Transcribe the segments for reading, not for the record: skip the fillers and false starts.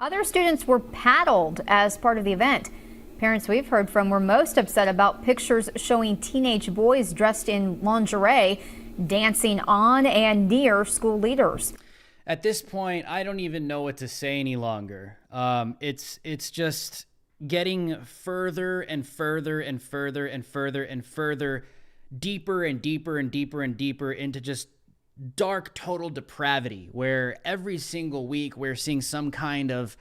Other students were paddled as part of the event. Parents we've heard from were most upset about pictures showing teenage boys dressed in lingerie dancing on and near school leaders. At this point, I don't even know what to say any longer. It's just getting further and further and further and further and further, deeper and deeper and deeper and deeper into just dark total depravity, where every single week we're seeing some kind of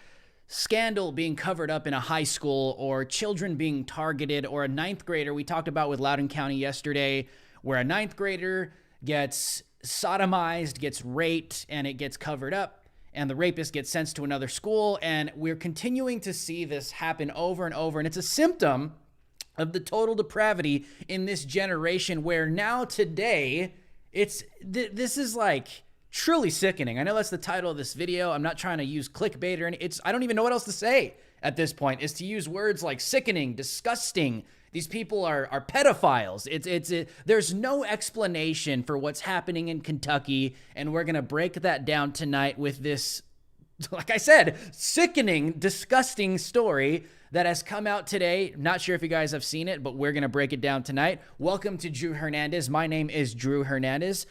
scandal being covered up in a high school, or children being targeted, or a ninth grader we talked about with Loudoun County yesterday, where a ninth grader gets sodomized, gets raped, and it gets covered up, and the rapist gets sent to another school. And we're continuing to see this happen over and over, and it's a symptom of the total depravity in this generation, where now today this is like truly sickening. I know that's the title of this video. I'm not trying to use clickbait or anything. I don't even know what else to say at this point, is to use words like sickening, disgusting. These people are pedophiles. There's no explanation for what's happening in Kentucky, and we're going to break that down tonight with this, like I said, sickening, disgusting story that has come out today. Not sure if you guys have seen it, but we're going to break it down tonight. Welcome to Drew Hernandez. My name is Drew Hernandez.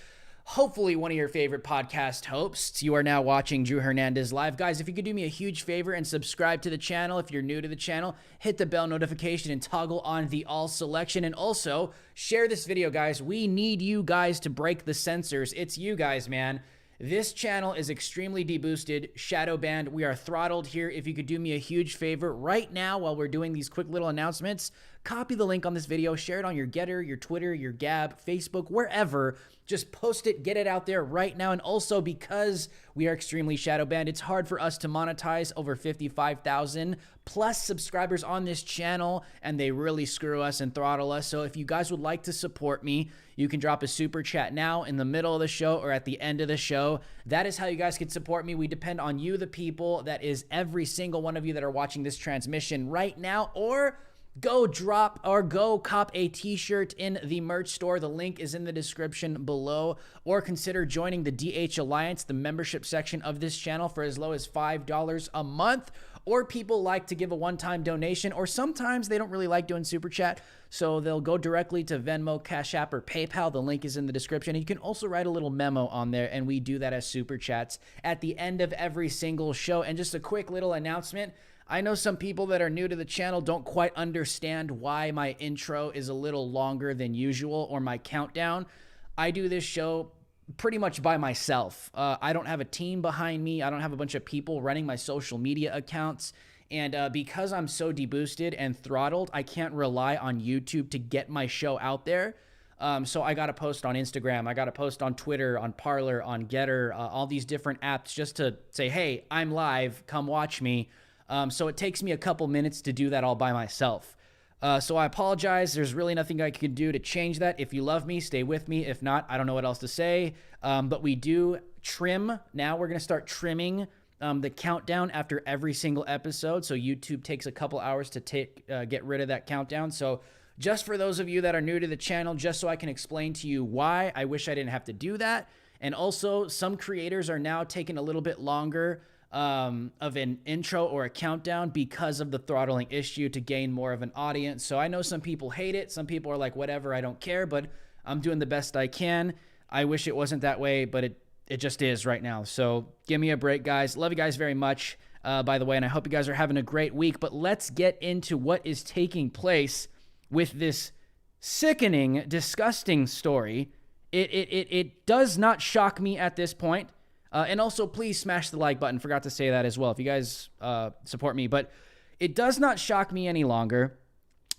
Hopefully one of your favorite podcast hosts. You are now watching Drew Hernandez Live. Guys, if you could do me a huge favor and subscribe to the channel. If you're new to the channel, hit the bell notification and toggle on the all selection. And also share this video, guys. We need you guys to break the censors. It's you guys, man. This channel is extremely deboosted, shadow banned. We are throttled here. If you could do me a huge favor right now while we're doing these quick little announcements, copy the link on this video, share it on your Getter, your Twitter, your Gab, Facebook, wherever. Just post it, get it out there right now. And also, because we are extremely shadow banned, it's hard for us to monetize over 55,000 plus subscribers on this channel, and they really screw us and throttle us. So if you guys would like to support me, you can drop a super chat now, in the middle of the show, or at the end of the show. That is how you guys can support me. We depend on you, the people. That is every single one of you that are watching this transmission right now, or go cop a t-shirt in the merch store. The link is in the description below. Or consider joining the DH Alliance, the membership section of this channel, for as low as $5 a month. Or people like to give a one-time donation, or sometimes they don't really like doing super chat, so they'll go directly to Venmo, Cash App, or PayPal. The link is in the description. And you can also write a little memo on there, and we do that as super chats at the end of every single show. And just a quick little announcement. I know some people that are new to the channel don't quite understand why my intro is a little longer than usual, or my countdown. I do this show pretty much by myself. I don't have a team behind me. I don't have a bunch of people running my social media accounts. And because I'm so deboosted and throttled, I can't rely on YouTube to get my show out there. So I got to post on Instagram. I got to post on Twitter, on Parler, on Getter, all these different apps, just to say, hey, I'm live, come watch me. So it takes me a couple minutes to do that all by myself. So I apologize. There's really nothing I can do to change that. If you love me, stay with me. If not, I don't know what else to say. But we do trim. Now we're going to start trimming the countdown after every single episode. So YouTube takes a couple hours to get rid of that countdown. So just for those of you that are new to the channel, just so I can explain to you why I wish I didn't have to do that. And also, some creators are now taking a little bit longer of an intro or a countdown because of the throttling issue, to gain more of an audience. So I know some people hate it. Some people are like, whatever, I don't care, but I'm doing the best I can. I wish it wasn't that way, but it just is right now. So give me a break, guys. Love you guys very much, by the way, and I hope you guys are having a great week. But let's get into what is taking place with this sickening, disgusting story. It does not shock me at this point. And also, please smash the like button. Forgot to say that as well, if you guys support me. But it does not shock me any longer,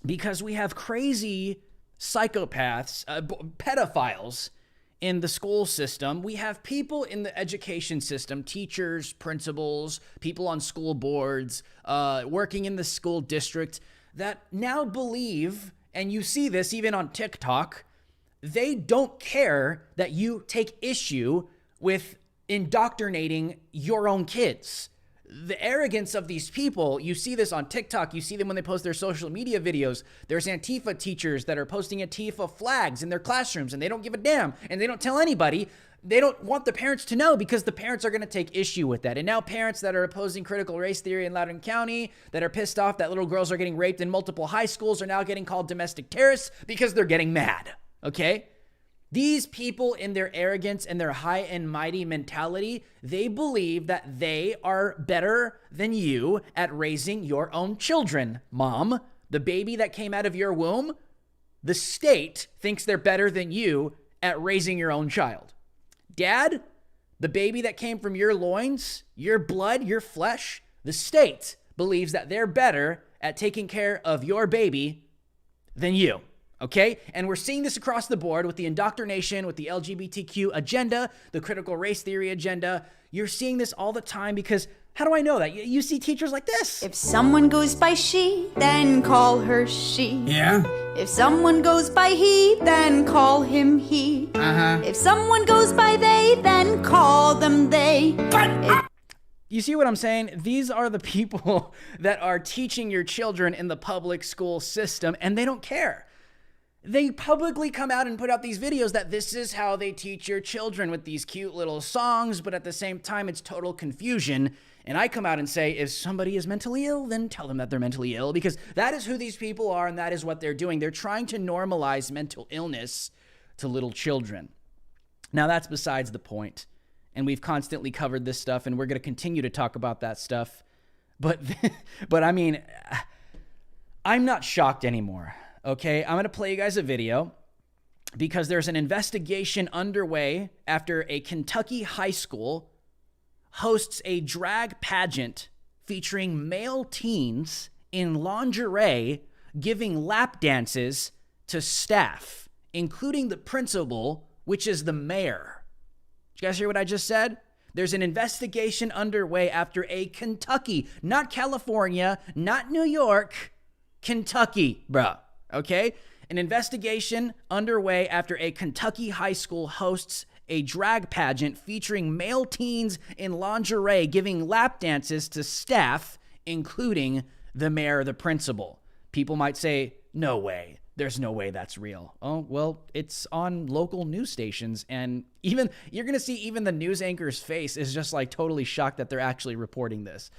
because we have crazy psychopaths, pedophiles in the school system. We have people in the education system, teachers, principals, people on school boards, working in the school district, that now believe, and you see this even on TikTok, they don't care that you take issue with indoctrinating your own kids. The arrogance of these people, you see this on TikTok, you see them when they post their social media videos. There's Antifa teachers that are posting Antifa flags in their classrooms, and they don't give a damn, and they don't tell anybody. they don't want the parents to know because the parents are going to take issue with that. And now parents that are opposing critical race theory in Loudoun County, that are pissed off that little girls are getting raped in multiple high schools, are now getting called domestic terrorists because they're getting mad, okay? These people, in their arrogance and their high and mighty mentality, they believe that they are better than you at raising your own children. Mom, the baby that came out of your womb, the state thinks they're better than you at raising your own child. Dad, the baby that came from your loins, your blood, your flesh, the state believes that they're better at taking care of your baby than you. Okay? And we're seeing this across the board with the indoctrination, with the LGBTQ agenda, the critical race theory agenda. You're seeing this all the time because how do I know that? You see teachers like this. If someone goes by she, then call her she. Yeah? If someone goes by he, then call him he. If someone goes by they, then call them they. You see what I'm saying? These are the people that are teaching your children in the public school system, and they don't care. They publicly come out and put out these videos that this is how they teach your children with these cute little songs, but at the same time, it's total confusion. And I come out and say, if somebody is mentally ill, then tell them that they're mentally ill, because that is who these people are and that is what they're doing. They're trying to normalize mental illness to little children. Now, that's besides the point. And we've constantly covered this stuff, and we're going to continue to talk about that stuff. But I mean, I'm not shocked anymore. Okay, I'm going to play you guys a video because there's an investigation underway after a Kentucky high school hosts a drag pageant featuring male teens in lingerie giving lap dances to staff, including the principal, which is the mayor. Did you guys hear what I just said? There's an investigation underway after a Kentucky, not California, not New York, Kentucky, bruh. Okay? An investigation underway after a Kentucky high school hosts a drag pageant featuring male teens in lingerie giving lap dances to staff, including the mayor, the principal. People might say, no way. There's no way that's real. Oh, well, it's on local news stations, and even you're going to see even the news anchor's face is just like totally shocked that they're actually reporting this.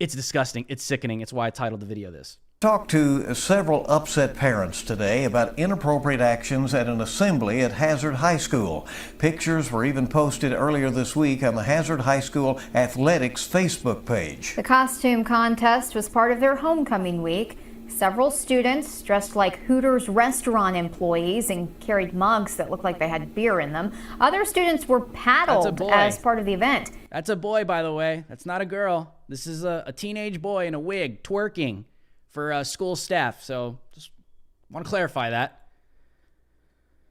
It's disgusting. It's sickening. It's why I titled the video this. Talked to several upset parents today about inappropriate actions at an assembly at Hazard High School. Pictures were even posted earlier this week on the Hazard High School Athletics Facebook page. The costume contest was part of their homecoming week. Several students dressed like Hooters restaurant employees and carried mugs that looked like they had beer in them. Other students were paddled as part of the event. That's a boy, by the way. That's not a girl. This is a teenage boy in a wig twerking for school staff. So just want to clarify that.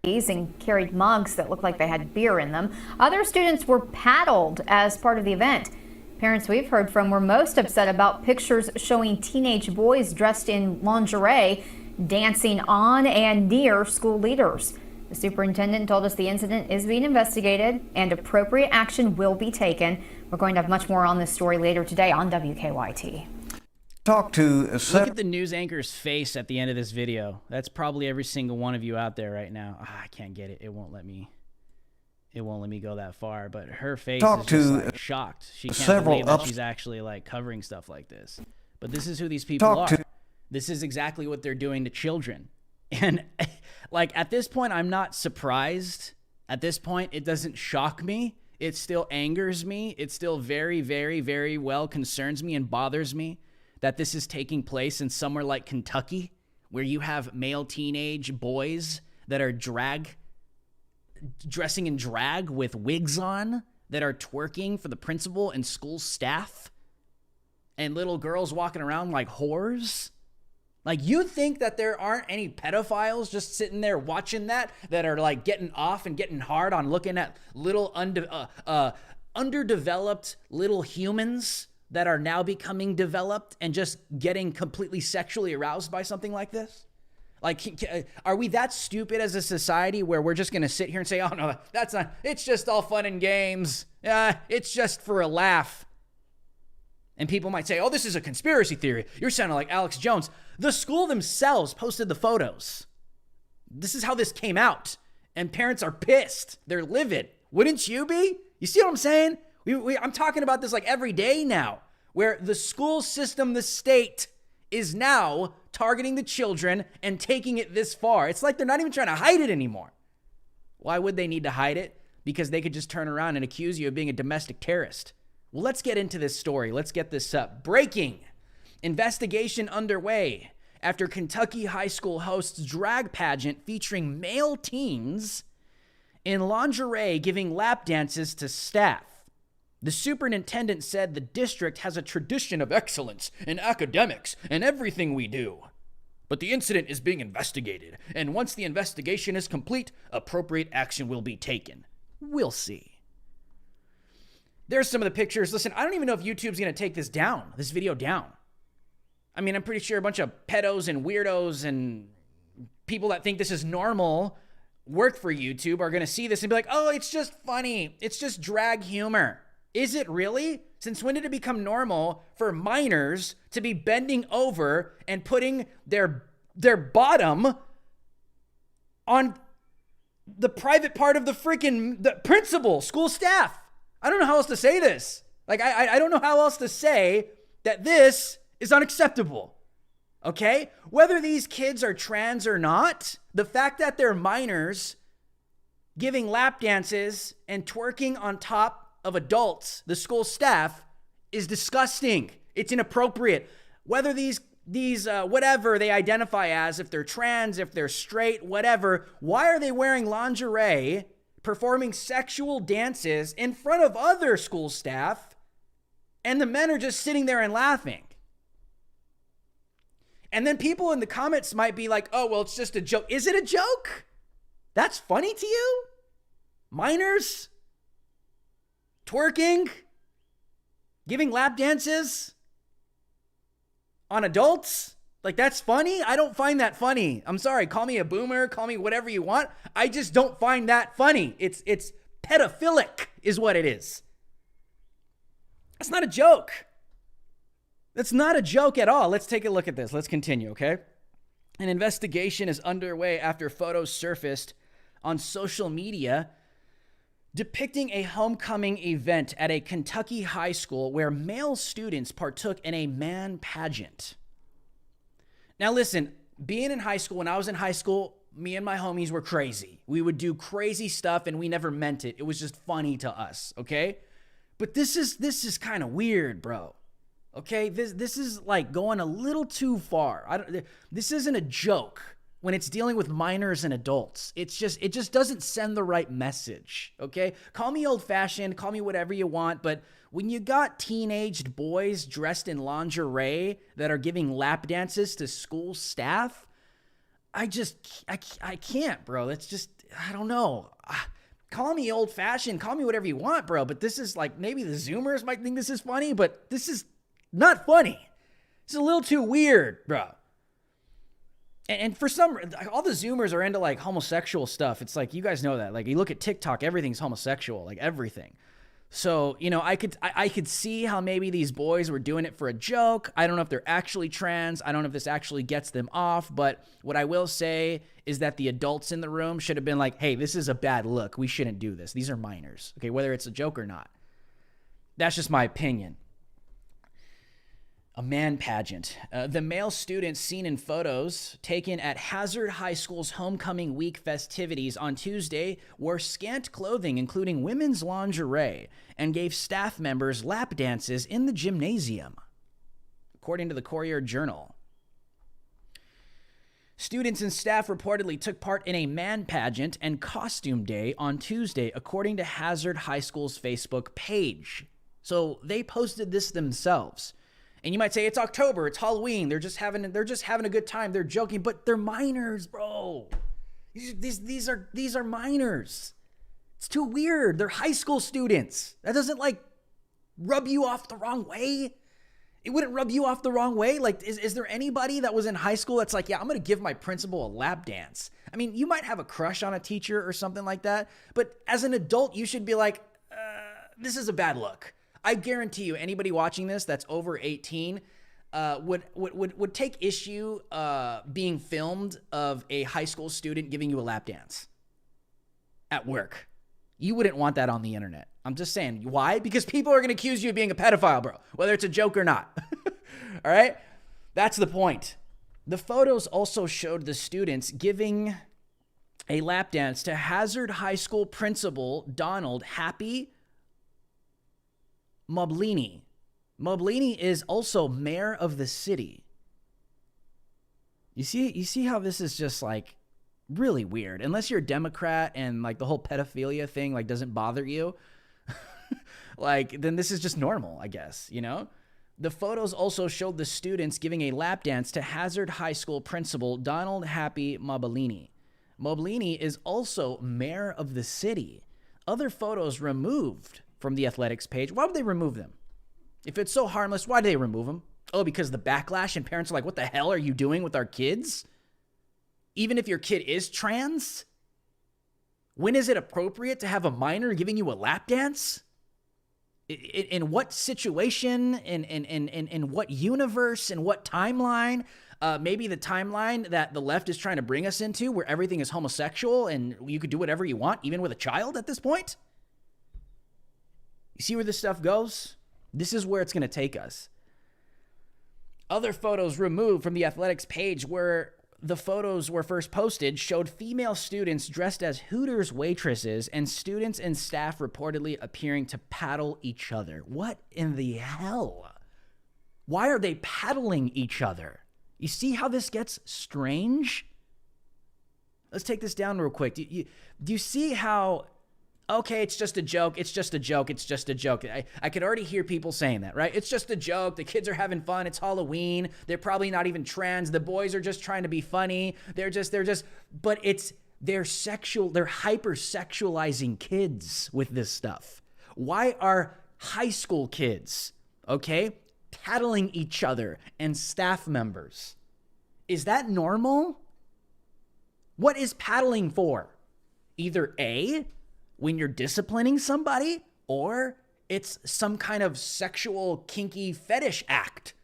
And carried mugs that looked like they had beer in them. Other students were paddled as part of the event. Parents we've heard from were most upset about pictures showing teenage boys dressed in lingerie dancing on and near school leaders. The superintendent told us the incident is being investigated and appropriate action will be taken. We're going to have much more on this story later today on WKYT. Look at the news anchor's face at the end of this video. That's probably every single one of you out there right now. I can't get it. It won't let me go that far. But her face is just like shocked. She can't believe that she's actually like covering stuff like this. But this is who these people are. This is exactly what they're doing to children. And like at this point, I'm not surprised. At this point, it doesn't shock me. It still angers me. It still very, very, very well concerns me and bothers me that this is taking place in somewhere like Kentucky, where you have male teenage boys that are dressing in drag with wigs on, that are twerking for the principal and school staff, and little girls walking around like whores. Like, you think that there aren't any pedophiles just sitting there watching that are like getting off and getting hard on looking at little underdeveloped little humans that are now becoming developed and just getting completely sexually aroused by something like this? Like, are we that stupid as a society where we're just going to sit here and say, oh, no, that's not, it's just all fun and games. It's just for a laugh. And people might say, oh, this is a conspiracy theory. You're sounding like Alex Jones. The school themselves posted the photos. This is how this came out. And parents are pissed. They're livid. Wouldn't you be? You see what I'm saying? I'm talking about this like every day now, where the school system, the state, is now targeting the children and taking it this far. It's like they're not even trying to hide it anymore. Why would they need to hide it? Because they could just turn around and accuse you of being a domestic terrorist. Well, let's get into this story. Let's get this up. Breaking. Investigation underway after Kentucky high school hosts drag pageant featuring male teens in lingerie giving lap dances to staff. The superintendent said the district has a tradition of excellence in academics and everything we do. But the incident is being investigated, and once the investigation is complete, appropriate action will be taken. We'll see. There's some of the pictures. Listen, I don't even know if YouTube's going to take this video down. I mean, I'm pretty sure a bunch of pedos and weirdos and people that think this is normal work for YouTube are going to see this and be like, oh, it's just funny. It's just drag humor. Is it really? Since when did it become normal for minors to be bending over and putting their bottom on the private part of the principal, school staff? I don't know how else to say this. Like, I don't know how else to say that this is unacceptable. Okay? Whether these kids are trans or not, the fact that they're minors giving lap dances and twerking on top of adults, the school staff, is disgusting. It's inappropriate. Whether these whatever they identify as, if they're trans, if they're straight, whatever, why are they wearing lingerie, performing sexual dances in front of other school staff, and the men are just sitting there and laughing? And then people in the comments might be like, oh, well, it's just a joke. Is it a joke? That's funny to you? Minors? Twerking? Giving lap dances? On adults? Like, that's funny? I don't find that funny. I'm sorry. Call me a boomer. Call me whatever you want. I just don't find that funny. It's pedophilic is what it is. That's not a joke. That's not a joke at all. Let's take a look at this. Let's continue, okay? An investigation is underway after photos surfaced on social media depicting a homecoming event at a Kentucky high school where male students partook in a man pageant. Now listen, being in high school, when I was in high school, me and my homies were crazy. We would do crazy stuff and we never meant it. It was just funny to us, okay? But this is kind of weird, bro. Okay? This is like going a little too far. This isn't a joke. When it's dealing with minors and adults, it just doesn't send the right message, okay? Call me old-fashioned, call me whatever you want, but when you got teenaged boys dressed in lingerie that are giving lap dances to school staff, I can't, bro. It's just, I don't know. Call me old-fashioned, call me whatever you want, bro, but this is like, maybe the Zoomers might think this is funny, but this is not funny. It's a little too weird, bro. And for all the Zoomers are into like homosexual stuff. It's like, you guys know that. Like, you look at TikTok, everything's homosexual, like everything. So, you know, I could see how maybe these boys were doing it for a joke. I don't know if they're actually trans. I don't know if this actually gets them off. But what I will say is that the adults in the room should have been like, hey, this is a bad look. We shouldn't do this. These are minors. Okay, whether it's a joke or not. That's just my opinion. A man pageant. The male students seen in photos taken at Hazard High School's homecoming week festivities on Tuesday wore scant clothing, including women's lingerie, and gave staff members lap dances in the gymnasium, according to the Courier-Journal. Students and staff reportedly took part in a man pageant and costume day on Tuesday, according to Hazard High School's Facebook page. So they posted this themselves. And you might say, it's October, it's Halloween, they're just having a good time, they're joking, but they're minors, bro. These are minors. It's too weird. They're high school students. That doesn't like rub you off the wrong way. It wouldn't rub you off the wrong way. Like, is there anybody that was in high school that's like, yeah, I'm going to give my principal a lap dance? I mean, you might have a crush on a teacher or something like that, but as an adult, you should be like, this is a bad look. I guarantee you, anybody watching this that's over 18 would take issue being filmed of a high school student giving you a lap dance at work. You wouldn't want that on the internet. I'm just saying. Why? Because people are going to accuse you of being a pedophile, bro, whether it's a joke or not. All right? That's the point. The photos also showed the students giving a lap dance to Hazard High School principal Donald Happy Moblini. Moblini is also mayor of the city. You see how this is just like really weird. Unless you're a Democrat and like the whole pedophilia thing like doesn't bother you, like then this is just normal, I guess, you know? The photos also showed the students giving a lap dance to Hazard High School principal Donald Happy Moblini. Moblini is also mayor of the city. Other photos removed from the athletics page. Why would they remove them? If it's so harmless, why do they remove them? Oh, because the backlash and parents are like, what the hell are you doing with our kids? Even if your kid is trans? When is it appropriate to have a minor giving you a lap dance? In what situation? In what universe? In what timeline? Maybe the timeline that the left is trying to bring us into where everything is homosexual and you could do whatever you want, even with a child at this point? You see where this stuff goes? This is where it's going to take us. Other photos removed from the athletics page where the photos were first posted showed female students dressed as Hooters waitresses and students and staff reportedly appearing to paddle each other. What in the hell? Why are they paddling each other? You see how this gets strange? Let's take this down real quick. Do you see how, okay, it's just a joke, it's just a joke, it's just a joke. I could already hear people saying that, right? It's just a joke. The kids are having fun. It's Halloween. They're probably not even trans. The boys are just trying to be funny. They're hyper-sexualizing kids with this stuff. Why are high school kids, okay, paddling each other and staff members? Is that normal? What is paddling for? Either A, when you're disciplining somebody, or it's some kind of sexual kinky fetish act.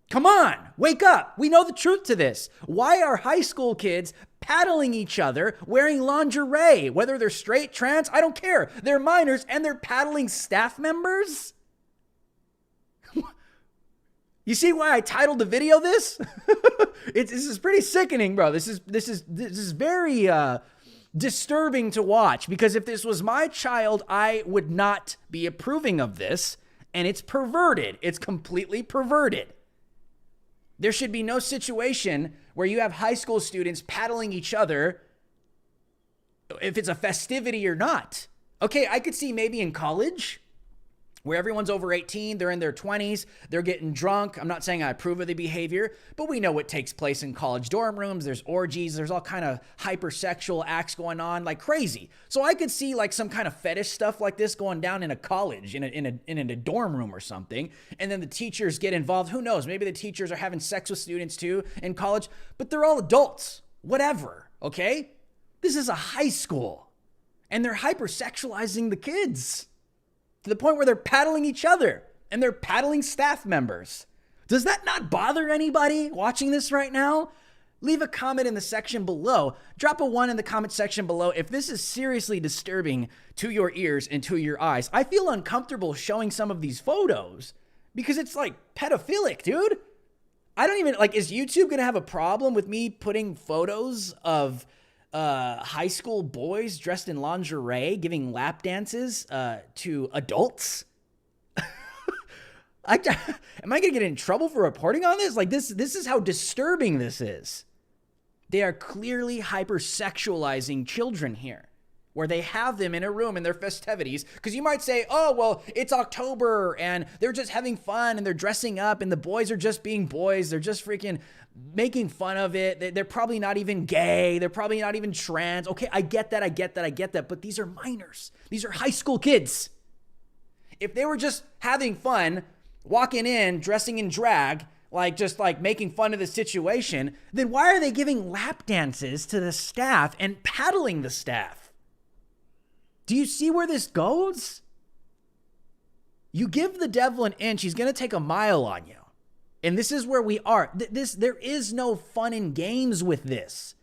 Come on, wake up. We know the truth to this. Why are high school kids paddling each other wearing lingerie? Whether they're straight, trans, I don't care. They're minors and they're paddling staff members? You see why I titled the video this? This is pretty sickening, bro. This is very disturbing to watch, because if this was my child, I would not be approving of this, and it's perverted. It's completely perverted. There should be no situation where you have high school students paddling each other if it's a festivity or not. Okay, I could see maybe in college where everyone's over 18, they're in their 20s, they're getting drunk. I'm not saying I approve of the behavior, but we know what takes place in college dorm rooms. There's orgies, there's all kind of hypersexual acts going on like crazy. So I could see like some kind of fetish stuff like this going down in a college, in a dorm room or something, and then the teachers get involved. Who knows? Maybe the teachers are having sex with students too in college, but they're all adults, whatever, okay? This is a high school, and they're hypersexualizing the kids to the point where they're paddling each other and they're paddling staff members. Does that not bother anybody watching this right now? Leave a comment in the section below. Drop a 1 in the comment section below if this is seriously disturbing to your ears and to your eyes. I feel uncomfortable showing some of these photos because it's like pedophilic, dude. I don't even, like, is YouTube gonna have a problem with me putting photos of high school boys dressed in lingerie giving lap dances to adults? Am I gonna get in trouble for reporting on this? Like, this is how disturbing this is. They are clearly hypersexualizing children here, where they have them in a room in their festivities. Because you might say, oh, well, it's October and they're just having fun and they're dressing up and the boys are just being boys. They're just freaking making fun of it. They're probably not even gay. They're probably not even trans. Okay, I get that. But these are minors. These are high school kids. If they were just having fun, walking in, dressing in drag, like just like making fun of the situation, then why are they giving lap dances to the staff and paddling the staff? Do you see where this goes? You give the devil an inch, he's going to take a mile on you. And this is where we are. There is no fun and games with this.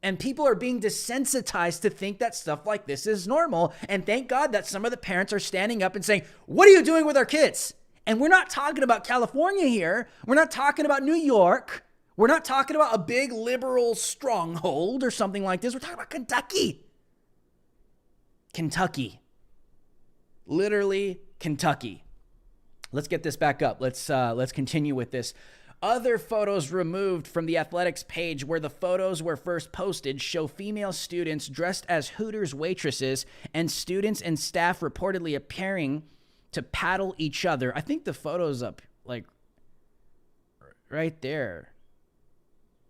And people are being desensitized to think that stuff like this is normal. And thank God that some of the parents are standing up and saying, what are you doing with our kids? And we're not talking about California here. We're not talking about New York. We're not talking about a big liberal stronghold or something like this. We're talking about Kentucky. Kentucky. Literally Kentucky. Let's get this back up. Let's continue with this. Other photos removed from the athletics page where the photos were first posted show female students dressed as Hooters waitresses and students and staff reportedly appearing to paddle each other. I think the photo's up like right there.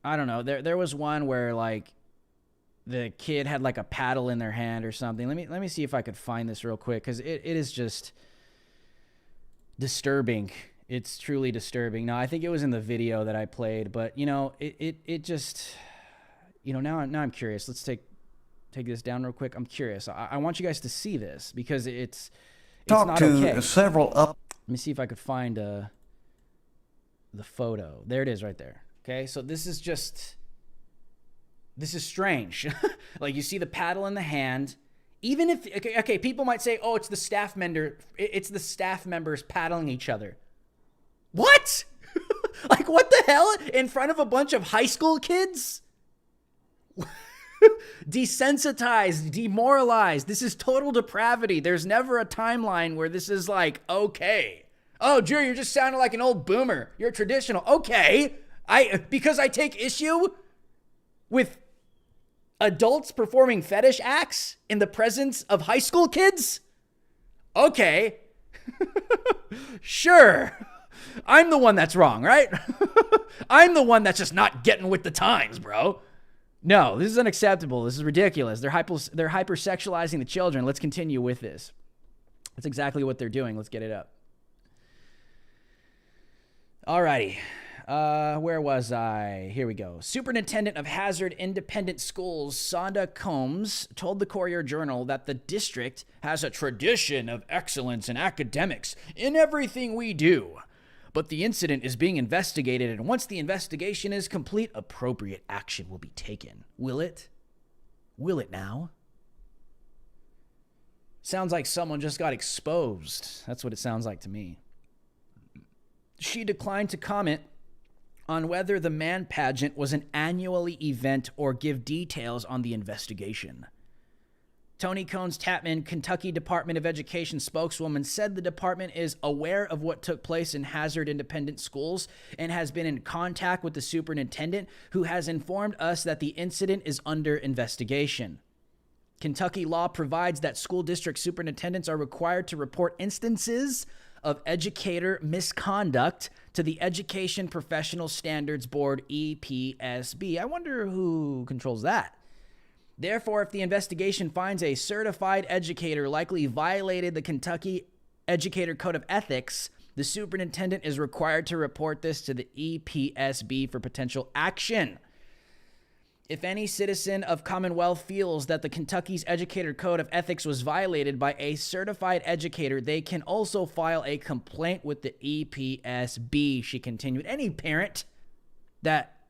I don't know. There was one where like the kid had like a paddle in their hand or something. Let me see if I could find this real quick, because it is just disturbing. It's truly disturbing. Now, I think it was in the video that I played, but you know, it just, you know, now I'm curious. Let's take this down real quick. I'm curious. I want you guys to see this because it's not okay. Several up. Let me see if I could find the photo. There it is right there. Okay. So this is strange. Like you see the paddle in the hand. Even if, okay, people might say, oh, it's the staff members paddling each other. What? Like, what the hell? In front of a bunch of high school kids? Desensitized, demoralized. This is total depravity. There's never a timeline where this is like, okay. Oh, Drew, you're just sounding like an old boomer. You're traditional. Okay. Because I take issue with adults performing fetish acts in the presence of high school kids? Okay. Sure. I'm the one that's wrong, right? I'm the one that's just not getting with the times, bro. No, this is unacceptable. This is ridiculous. They're hypersexualizing the children. Let's continue with this. That's exactly what they're doing. Let's get it up. Alrighty. Where was I? Here we go. Superintendent of Hazard Independent Schools, Sonda Combs, told the Courier-Journal that the district has a tradition of excellence in academics in everything we do. But the incident is being investigated, and once the investigation is complete, appropriate action will be taken. Will it? Will it now? Sounds like someone just got exposed. That's what it sounds like to me. She declined to comment on whether the man pageant was an annual event or give details on the investigation. Tony Combs-Tatman, Kentucky Department of Education spokeswoman, said the department is aware of what took place in Hazard Independent Schools and has been in contact with the superintendent, who has informed us that the incident is under investigation. Kentucky law provides that school district superintendents are required to report instances of educator misconduct to the Education Professional Standards Board, EPSB. I wonder who controls that. Therefore, if the investigation finds a certified educator likely violated the Kentucky Educator Code of Ethics, the superintendent is required to report this to the EPSB for potential action. If any citizen of Commonwealth feels that the Kentucky's Educator Code of Ethics was violated by a certified educator, they can also file a complaint with the EPSB, she continued. Any parent that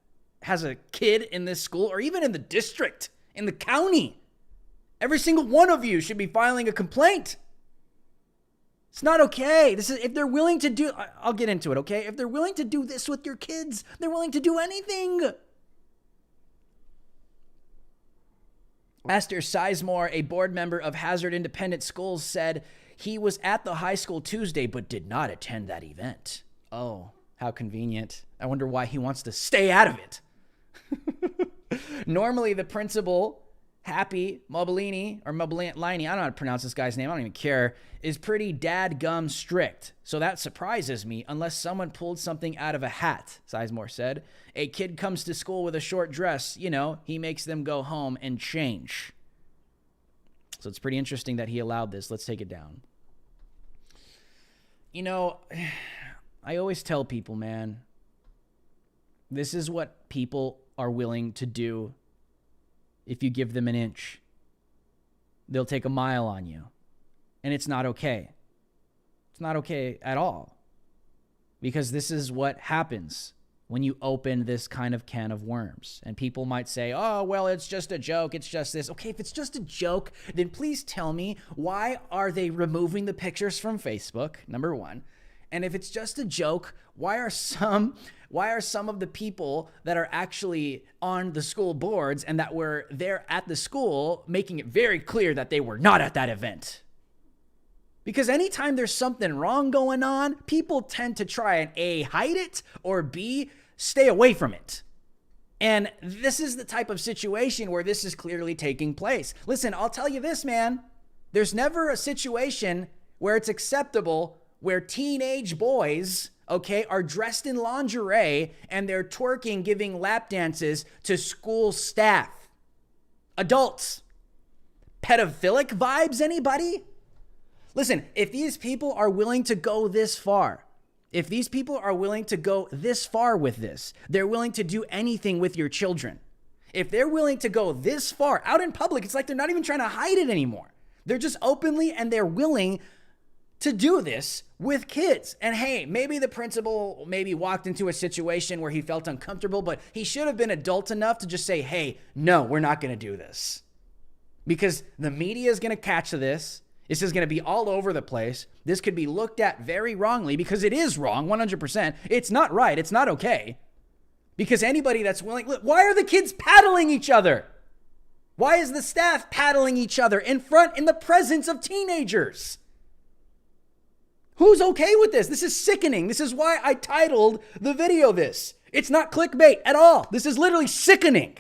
has a kid in this school, or even in the district, in the county, every single one of you should be filing a complaint. It's not okay. This is, if they're willing to do, I'll get into it, okay? If they're willing to do this with your kids, they're willing to do anything. Astor Sizemore, a board member of Hazard Independent Schools, said he was at the high school Tuesday but did not attend that event. Oh, how convenient. I wonder why he wants to stay out of it. Normally, the principal, Happy Mobilini, or Mobilini, I don't know how to pronounce this guy's name, I don't even care, is pretty dadgum strict. So that surprises me, unless someone pulled something out of a hat, Sizemore said. A kid comes to school with a short dress, you know, he makes them go home and change. So it's pretty interesting that he allowed this. Let's take it down. You know, I always tell people, man, this is what people are willing to do. If you give them an inch, they'll take a mile on you. And it's not okay. It's not okay at all. Because this is what happens when you open this kind of can of worms. And people might say, oh, well, it's just a joke. It's just this. Okay, if it's just a joke, then please tell me, why are they removing the pictures from Facebook? Number one. And if it's just a joke, why are some of the people that are actually on the school boards and that were there at the school making it very clear that they were not at that event? Because anytime there's something wrong going on, people tend to try and A, hide it, or B, stay away from it. And this is the type of situation where this is clearly taking place. Listen, I'll tell you this, man. There's never a situation where it's acceptable where teenage boys, okay, are dressed in lingerie and they're twerking, giving lap dances to school staff. Adults. Pedophilic vibes, anybody? Listen, if these people are willing to go this far, if these people are willing to go this far with this, they're willing to do anything with your children. If they're willing to go this far out in public, it's like they're not even trying to hide it anymore. They're just openly and they're willing to do this with kids. And hey, maybe the principal maybe walked into a situation where he felt uncomfortable, but he should have been adult enough to just say, hey, no, we're not going to do this. Because the media is going to catch this. This is going to be all over the place. This could be looked at very wrongly because it is wrong, 100%. It's not right. It's not okay. Because anybody that's willing, look, why are the kids paddling each other? Why is the staff paddling each other in the presence of teenagers? Who's okay with this? This is sickening. This is why I titled the video this. It's not clickbait at all. This is literally sickening.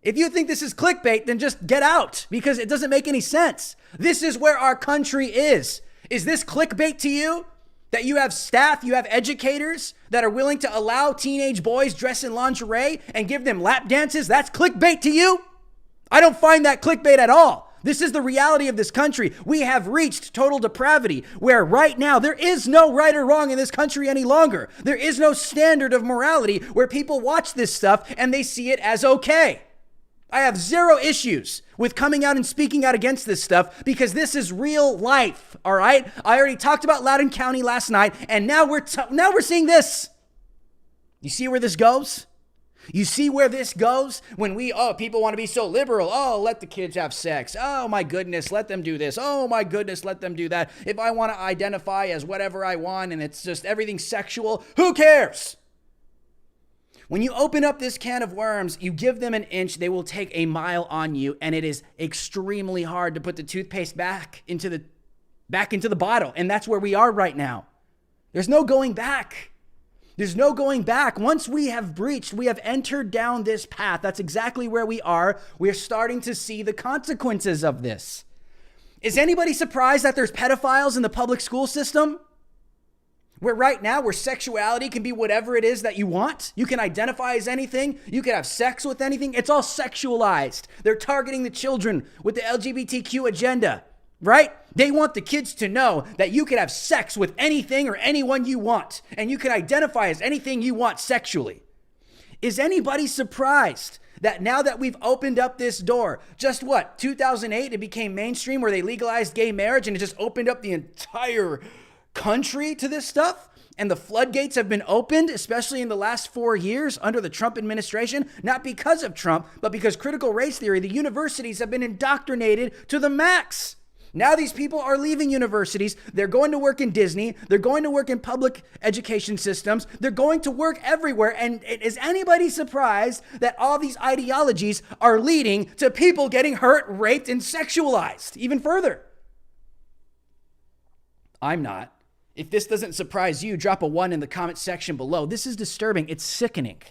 If you think this is clickbait, then just get out because it doesn't make any sense. This is where our country is. Is this clickbait to you? That you have staff, you have educators that are willing to allow teenage boys dressed in lingerie and give them lap dances? That's clickbait to you? I don't find that clickbait at all. This is the reality of this country. We have reached total depravity where right now there is no right or wrong in this country any longer. There is no standard of morality where people watch this stuff and they see it as okay. I have zero issues with coming out and speaking out against this stuff because this is real life, all right? I already talked about Loudoun County last night, and now we're seeing this. You see where this goes? You see where this goes? When people want to be so liberal. Oh, let the kids have sex. Oh, my goodness, let them do this. Oh, my goodness, let them do that. If I want to identify as whatever I want and it's just everything sexual, who cares? When you open up this can of worms, you give them an inch, they will take a mile on you, and it is extremely hard to put the toothpaste back into the bottle, and that's where we are right now. There's no going back. There's no going back. Once we have entered down this path. That's exactly where we are. We're starting to see the consequences of this. Is anybody surprised that there's pedophiles in the public school system? Where sexuality can be whatever it is that you want. You can identify as anything. You can have sex with anything. It's all sexualized. They're targeting the children with the LGBTQ agenda, right? They want the kids to know that you can have sex with anything or anyone you want, and you can identify as anything you want sexually. Is anybody surprised that now that we've opened up this door, 2008, it became mainstream where they legalized gay marriage and it just opened up the entire country to this stuff, and the floodgates have been opened, especially in the last 4 years under the Trump administration, not because of Trump, but because critical race theory, the universities have been indoctrinated to the max. Now these people are leaving universities. They're going to work in Disney. They're going to work in public education systems. They're going to work everywhere. And is anybody surprised that all these ideologies are leading to people getting hurt, raped, and sexualized even further? I'm not. If this doesn't surprise you, drop a 1 in the comment section below. This is disturbing. It's sickening.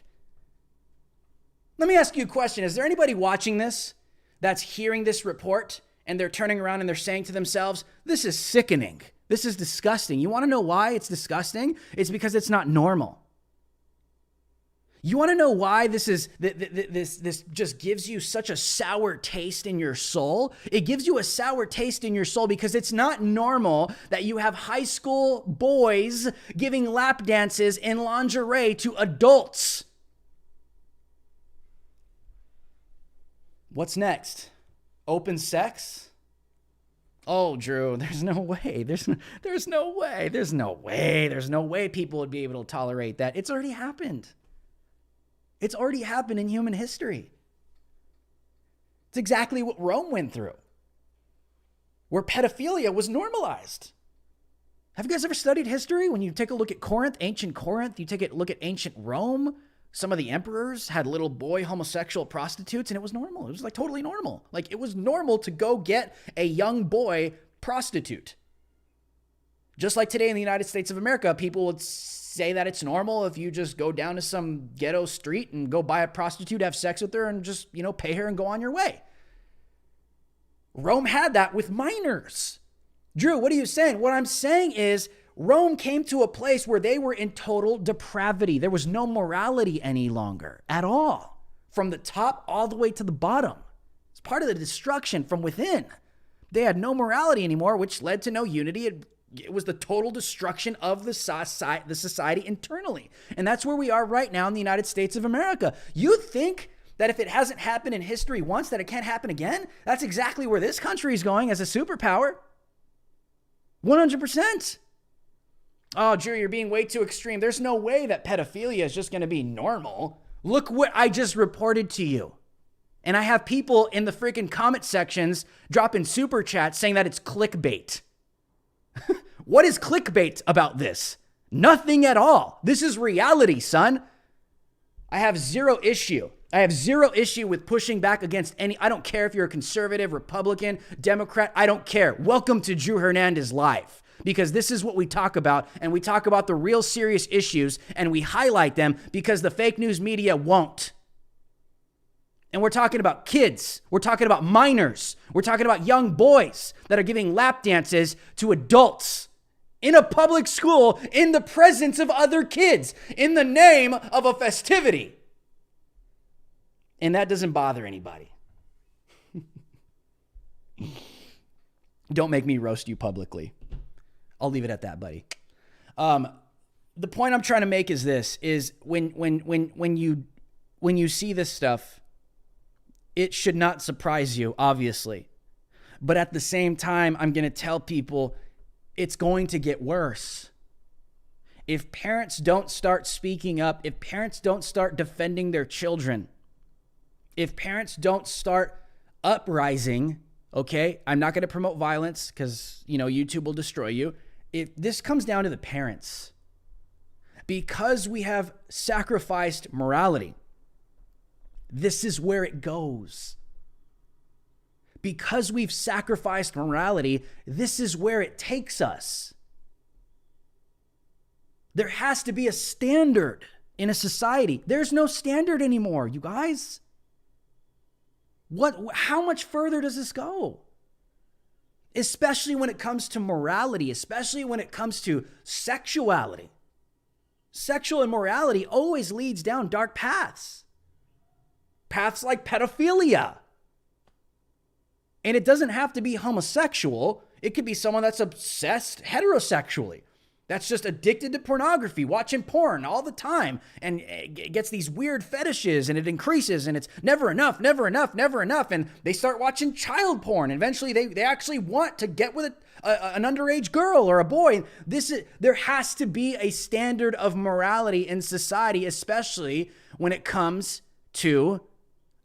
Let me ask you a question. Is there anybody watching this that's hearing this report and they're turning around and they're saying to themselves, this is sickening. This is disgusting. You want to know why it's disgusting? It's because it's not normal. You want to know why this just gives you such a sour taste in your soul? It gives you a sour taste in your soul because it's not normal that you have high school boys giving lap dances in lingerie to adults. What's next? Open sex? Oh, Drew, there's no way. There's no way. There's no way. There's no way people would be able to tolerate that. It's already happened. It's already happened in human history. It's exactly what Rome went through, where pedophilia was normalized. Have you guys ever studied history? When you take a look at Corinth, ancient Corinth, you take a look at ancient Rome, some of the emperors had little boy homosexual prostitutes, and it was normal. It was like totally normal. Like it was normal to go get a young boy prostitute. Just like today in the United States of America, people would say that it's normal if you just go down to some ghetto street and go buy a prostitute, have sex with her, and just, pay her and go on your way. Rome had that with minors. Drew, what are you saying? What I'm saying is Rome came to a place where they were in total depravity. There was no morality any longer at all, from the top all the way to the bottom. It's part of the destruction from within. They had no morality anymore, which led to no unity. It was the total destruction of the society internally. And that's where we are right now in the United States of America. You think that if it hasn't happened in history once, that it can't happen again? That's exactly where this country is going as a superpower. 100%. Oh, Drew, you're being way too extreme. There's no way that pedophilia is just going to be normal. Look what I just reported to you. And I have people in the freaking comment sections dropping super chats saying that it's clickbait. What is clickbait about this? Nothing at all. This is reality, son. I have zero issue with pushing back against I don't care if you're a conservative, Republican, Democrat. I don't care. Welcome to Drew Hernandez Live. Because this is what we talk about, and we talk about the real serious issues, and we highlight them because the fake news media won't. And we're talking about kids. We're talking about minors. We're talking about young boys that are giving lap dances to adults in a public school in the presence of other kids in the name of a festivity. And that doesn't bother anybody. Don't make me roast you publicly. I'll leave it at that, buddy. The point I'm trying to make is this: is when you see this stuff, it should not surprise you, obviously. But at the same time, I'm going to tell people it's going to get worse. If parents don't start speaking up, if parents don't start defending their children, if parents don't start uprising, okay, I'm not going to promote violence because, YouTube will destroy you. If this comes down to the parents, because we have sacrificed morality, this is where it goes. Because we've sacrificed morality, this is where it takes us. There has to be a standard in a society. There's no standard anymore, you guys. How much further does this go? Especially when it comes to morality, especially when it comes to sexuality. Sexual immorality always leads down dark paths. Paths like pedophilia. And it doesn't have to be homosexual. It could be someone that's obsessed heterosexually. That's just addicted to pornography, watching porn all the time, and gets these weird fetishes, and it increases, and it's never enough, never enough, never enough. And they start watching child porn. Eventually, they actually want to get with an underage girl or a boy. There has to be a standard of morality in society, especially when it comes to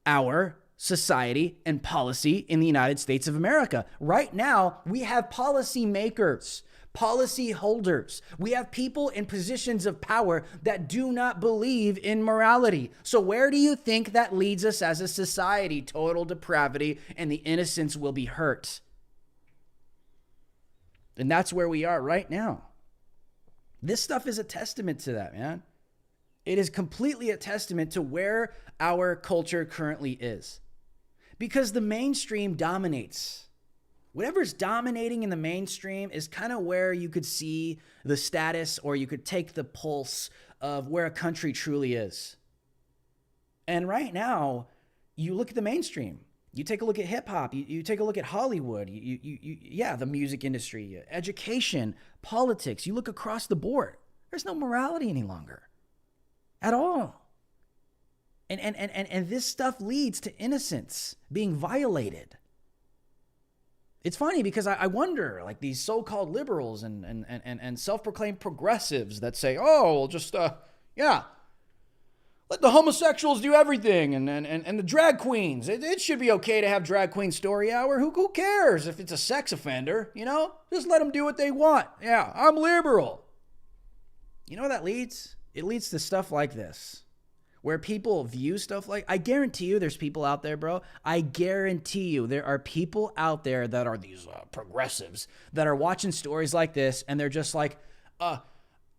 our society and policy in the United States of America. Right now, we have policy makers, policy holders. We have people in positions of power that do not believe in morality. So where do you think that leads us as a society? Total depravity, and the innocents will be hurt. And that's where we are right now. This stuff is a testament to that, man. It is completely a testament to where our culture currently is. Because the mainstream dominates. Whatever's dominating in the mainstream is kind of where you could see the status, or you could take the pulse of where a country truly is. And right now, you look at the mainstream. You take a look at hip hop. You take a look at Hollywood. The music industry, education, politics. You look across the board. There's no morality any longer, at all. And this stuff leads to innocence being violated. It's funny because I wonder, like, these so-called liberals and self-proclaimed progressives that say, oh, well, just, yeah, let the homosexuals do everything and the drag queens. It should be okay to have drag queen story hour. Who cares if it's a sex offender, you know? Just let them do what they want. Yeah, I'm liberal. You know what that leads? It leads to stuff like this, where people view stuff like, I guarantee you there's people out there, bro. I guarantee you there are people out there that are these progressives that are watching stories like this and they're just like,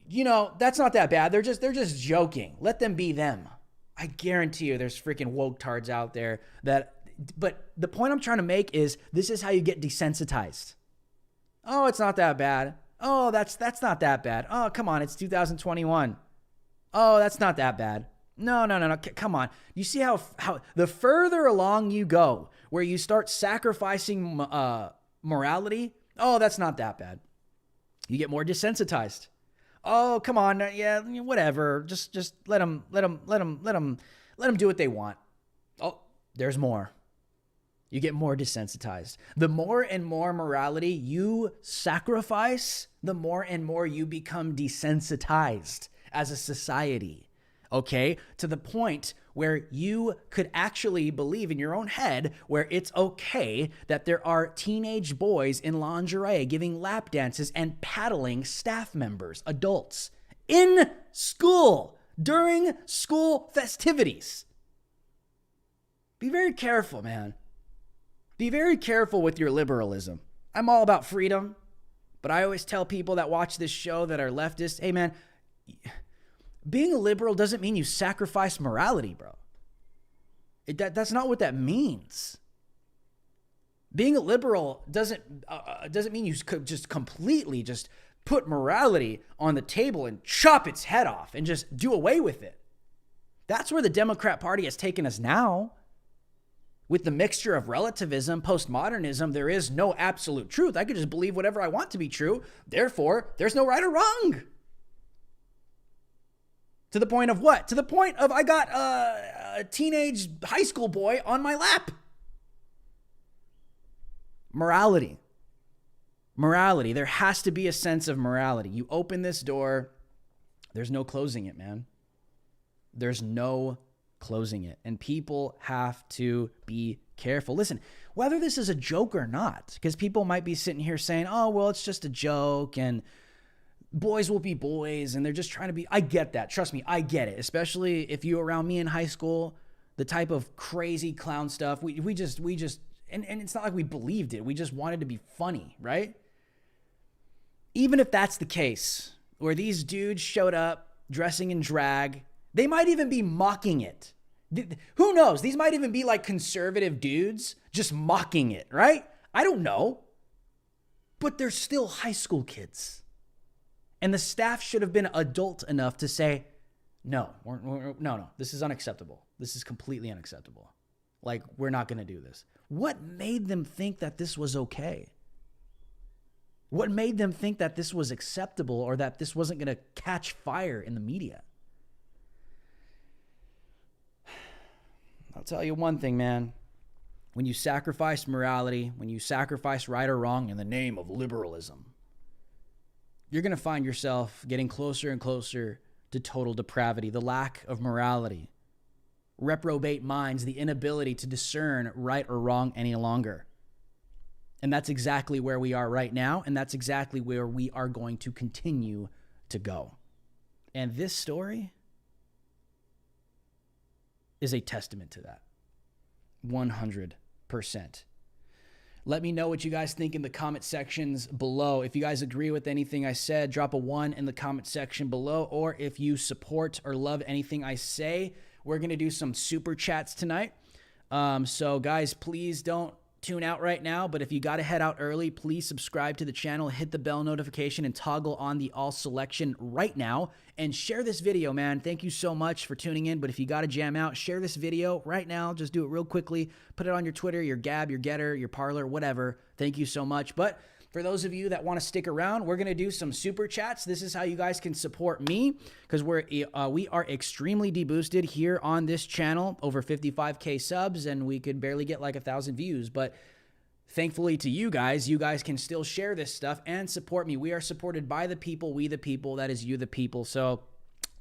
you know, that's not that bad. They're just joking. Let them be them. I guarantee you there's freaking woke tards out there but the point I'm trying to make is this is how you get desensitized. Oh, it's not that bad. Oh, that's not that bad. Oh, come on. It's 2021. Oh, that's not that bad. No. Come on. You see how the further along you go, where you start sacrificing morality, oh, that's not that bad. You get more desensitized. Oh, come on. Yeah, whatever. Just let them do what they want. Oh, there's more. You get more desensitized. The more and more morality you sacrifice, the more and more you become desensitized as a society. Okay, to the point where you could actually believe in your own head where it's okay that there are teenage boys in lingerie giving lap dances and paddling staff members, adults, in school during school festivities. Be very careful, man. Be very careful with your liberalism. I'm all about freedom, but I always tell people that watch this show that are leftists, hey, man, being a liberal doesn't mean you sacrifice morality, bro. That's not what that means. Being a liberal doesn't mean you could just completely just put morality on the table and chop its head off and just do away with it. That's where the Democrat Party has taken us now. With the mixture of relativism, postmodernism, there is no absolute truth. I could just believe whatever I want to be true. Therefore, there's no right or wrong. To the point of what? To the point of I got a teenage high school boy on my lap. Morality. There has to be a sense of morality. You open this door, there's no closing it, man. There's no closing it. And people have to be careful. Listen, whether this is a joke or not, because people might be sitting here saying, oh, well, it's just a joke and boys will be boys and they're just trying to be. I get that. Trust me, I get it. Especially if you were around me in high school, the type of crazy clown stuff. We just, and it's not like we believed it. We just wanted to be funny, right? Even if that's the case, where these dudes showed up dressing in drag, they might even be mocking it. Who knows? These might even be like conservative dudes just mocking it, right? I don't know. But they're still high school kids. And the staff should have been adult enough to say, no, this is unacceptable. This is completely unacceptable. Like, we're not going to do this. What made them think that this was okay? What made them think that this was acceptable or that this wasn't going to catch fire in the media? I'll tell you one thing, man. When you sacrifice morality, when you sacrifice right or wrong in the name of liberalism, you're going to find yourself getting closer and closer to total depravity, the lack of morality, reprobate minds, the inability to discern right or wrong any longer. And that's exactly where we are right now, and that's exactly where we are going to continue to go. And this story is a testament to that. 100%. Let me know what you guys think in the comment sections below. If you guys agree with anything I said, drop a 1 in the comment section below. Or if you support or love anything I say, we're going to do some super chats tonight. So guys, please don't tune out right now. But if you got to head out early, please subscribe to the channel, hit the bell notification, and toggle on the all selection right now. And share this video, man. Thank you so much for tuning in. But if you got to jam out, share this video right now. Just do it real quickly. Put it on your Twitter, your Gab, your Getter, your Parler, whatever. Thank you so much. But for those of you that want to stick around, we're going to do some super chats. This is how you guys can support me because we are extremely deboosted here on this channel, over 55K subs, and we could barely get like 1,000 views. But thankfully to you guys can still share this stuff and support me. We are supported by the people, we the people, that is you the people. So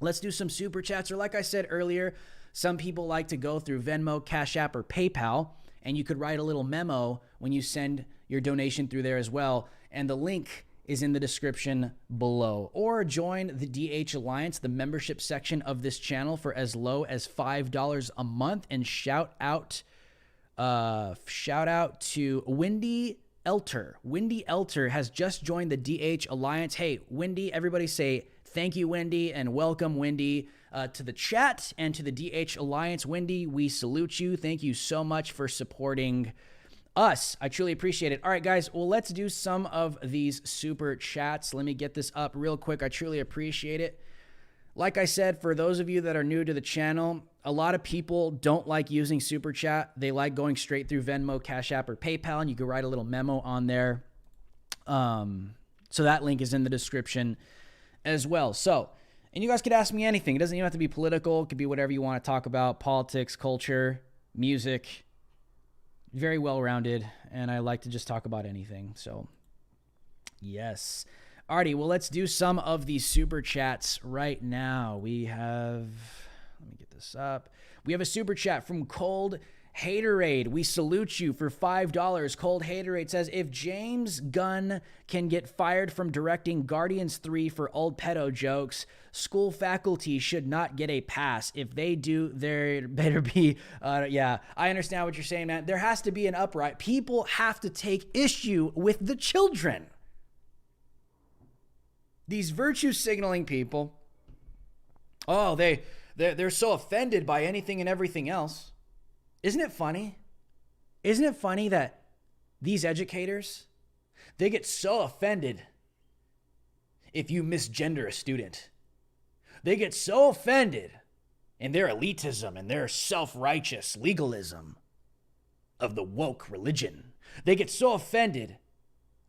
let's do some super chats. Or like I said earlier, some people like to go through Venmo, Cash App, or PayPal, and you could write a little memo when you send your donation through there as well. And the link is in the description below. Or join the DH Alliance, the membership section of this channel, for as low as $5 a month. And shout out to Wendy Elter. Wendy Elter has just joined the DH Alliance. Hey, Wendy, everybody say thank you, Wendy, and welcome, Wendy, to the chat and to the DH Alliance. Wendy, we salute you. Thank you so much for supporting us. I truly appreciate it. All right, guys, well, let's do some of these super chats. Let me get this up real quick. I truly appreciate it. Like I said, for those of you that are new to the channel, a lot of people don't like using super chat. They like going straight through Venmo, Cash App, or PayPal, and you can write a little memo on there. So that link is in the description as well. So, and you guys could ask me anything. It doesn't even have to be political. It could be whatever you want to talk about: politics, culture, music. Very well-rounded, and I like to just talk about anything. So, yes. Alrighty, well, let's do some of these super chats right now. We have, let me get this up. We have a super chat from Cold Haterade. We salute you for $5. Cold Haterade says, if James Gunn can get fired from directing Guardians 3 for old pedo jokes, school faculty should not get a pass. If they do, there better be, yeah, I understand what you're saying, man. There has to be an upright. People have to take issue with the children. These virtue signaling people, oh, they're so offended by anything and everything else. Isn't it funny? Isn't it funny that these educators, they get so offended if you misgender a student. They get so offended in their elitism and their self-righteous legalism of the woke religion. They get so offended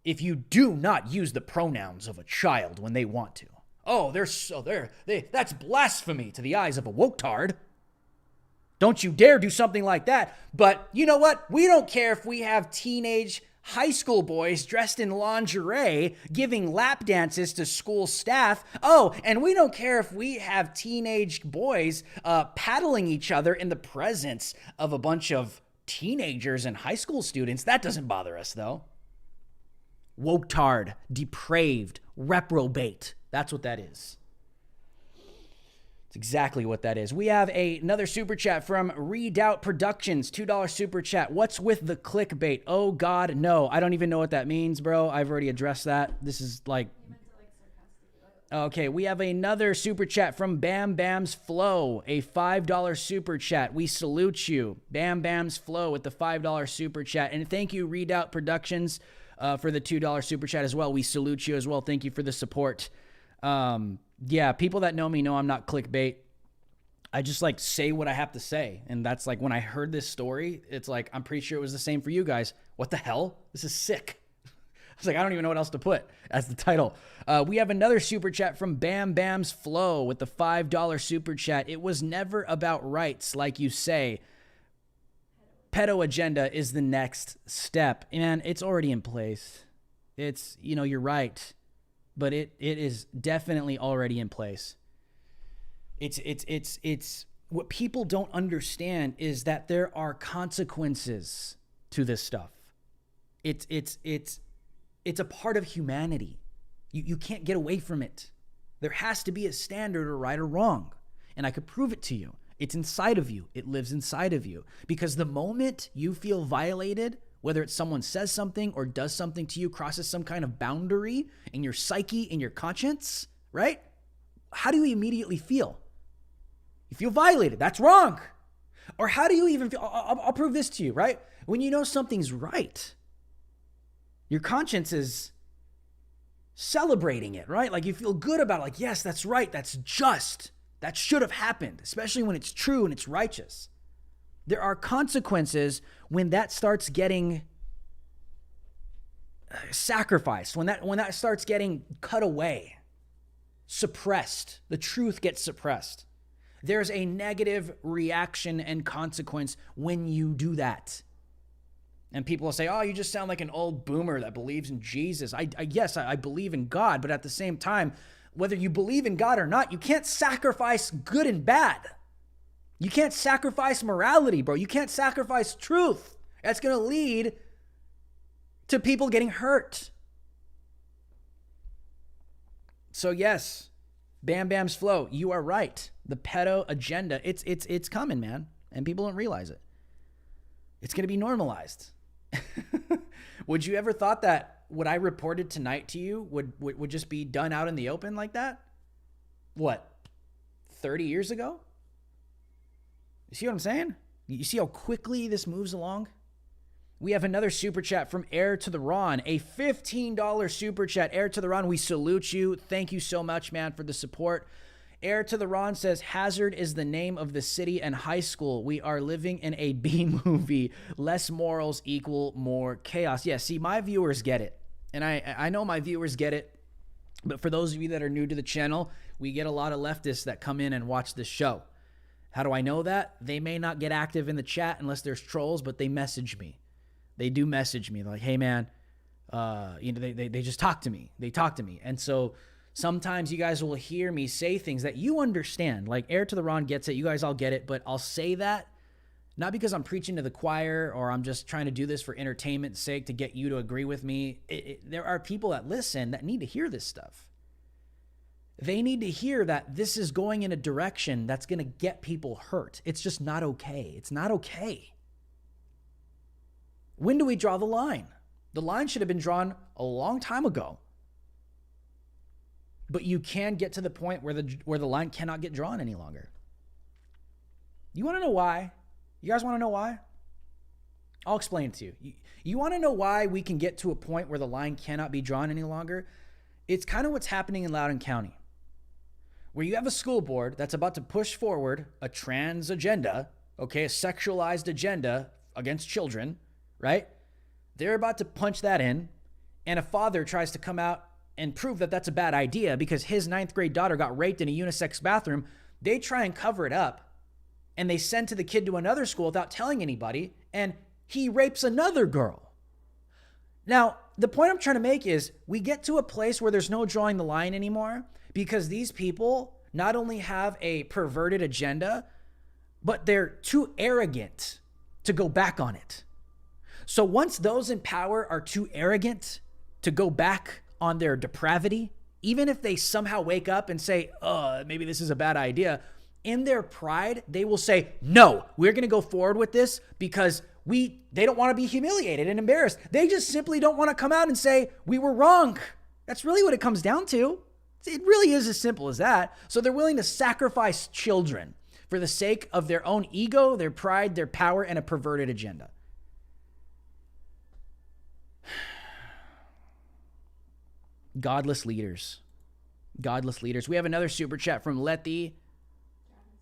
if you do not use the pronouns of a child when they want to. Oh, that's blasphemy to the eyes of a woke-tard. Don't you dare do something like that. But you know what? We don't care if we have teenage high school boys dressed in lingerie giving lap dances to school staff. Oh, and we don't care if we have teenage boys paddling each other in the presence of a bunch of teenagers and high school students. That doesn't bother us, though. Woke-tard, depraved, reprobate. That's what that is. It's exactly what that is. We have another super chat from Redoubt Productions, $2 super chat. What's with the clickbait? Oh, God, no. I don't even know what that means, bro. I've already addressed that. This is like... Okay, we have another super chat from Bam Bam's Flow, a $5 super chat. We salute you. Bam Bam's Flow with the $5 super chat. And thank you, Redoubt Productions, for the $2 super chat as well. We salute you as well. Thank you for the support. Yeah, people that know me know I'm not clickbait. I just like say what I have to say. And that's like when I heard this story, it's like, I'm pretty sure it was the same for you guys. What the hell? This is sick. I was like, I don't even know what else to put as the title. We have another super chat from Bam Bam's Flow with the $5 super chat. It was never about rights, like you say. Pedo agenda is the next step. And it's already in place. It's, you know, you're right. But it is definitely already in place. It's what people don't understand is that there are consequences to this stuff. It's a part of humanity. You can't get away from it. There has to be a standard or right or wrong. And I could prove it to you. It's inside of you. It lives inside of you. Because the moment you feel violated, whether it's someone says something or does something to you, crosses some kind of boundary in your psyche, in your conscience, right? How do you immediately feel? You feel violated. That's wrong. Or how do you even feel? I'll prove this to you, right? When you know something's right, your conscience is celebrating it, right? Like you feel good about it. Like, yes, that's right. That's just. That should have happened, especially when it's true and it's righteous. There are consequences when that starts getting sacrificed, when that starts getting cut away, suppressed. The truth gets suppressed. There's a negative reaction and consequence when you do that. And people will say, oh, you just sound like an old boomer that believes in Jesus. Yes, I believe in God, but at the same time, whether you believe in God or not, you can't sacrifice good and bad. You can't sacrifice morality, bro. You can't sacrifice truth. That's going to lead to people getting hurt. So yes, Bam Bam's Flow, you are right. The pedo agenda, it's coming, man. And people don't realize it. It's going to be normalized. Would you ever thought that what I reported tonight to you would just be done out in the open like that? What, 30 years ago? You see what I'm saying? You see how quickly this moves along? We have another super chat from Heir to the Ron, a $15 super chat. Heir to the Ron, we salute you. Thank you so much, man, for the support. Heir to the Ron says, Hazard is the name of the city and high school. We are living in a B movie. Less morals equal more chaos. Yeah, see, my viewers get it. And I know my viewers get it. But for those of you that are new to the channel, we get a lot of leftists that come in and watch this show. How do I know that? They may not get active in the chat unless there's trolls, but they message me. They do message me. They're like, hey, man, they just talk to me. They talk to me. And so sometimes you guys will hear me say things that you understand. Like Heir to the Ron gets it. You guys all get it. But I'll say that not because I'm preaching to the choir or I'm just trying to do this for entertainment's sake to get you to agree with me. There are people that listen that need to hear this stuff. They need to hear that this is going in a direction that's going to get people hurt. It's just not okay. It's not okay. When do we draw the line? The line should have been drawn a long time ago. But you can get to the point where the line cannot get drawn any longer. You want to know why? You guys want to know why? I'll explain it to you. You want to know why we can get to a point where the line cannot be drawn any longer? It's kind of what's happening in Loudoun County, where you have a school board that's about to push forward a trans agenda, okay, a sexualized agenda against children, right? They're about to punch that in, and a father tries to come out and prove that that's a bad idea because his 9th grade daughter got raped in a unisex bathroom. They try and cover it up, and they send the kid to another school without telling anybody, and he rapes another girl. Now, the point I'm trying to make is we get to a place where there's no drawing the line anymore because these people not only have a perverted agenda, but they're too arrogant to go back on it. So once those in power are too arrogant to go back on their depravity, even if they somehow wake up and say, maybe this is a bad idea, in their pride, they will say, no, we're going to go forward with this because they don't want to be humiliated and embarrassed. They just simply don't want to come out and say, we were wrong. That's really what it comes down to. It really is as simple as that. So they're willing to sacrifice children for the sake of their own ego, their pride, their power, and a perverted agenda. Godless leaders. Godless leaders. We have another super chat from Letty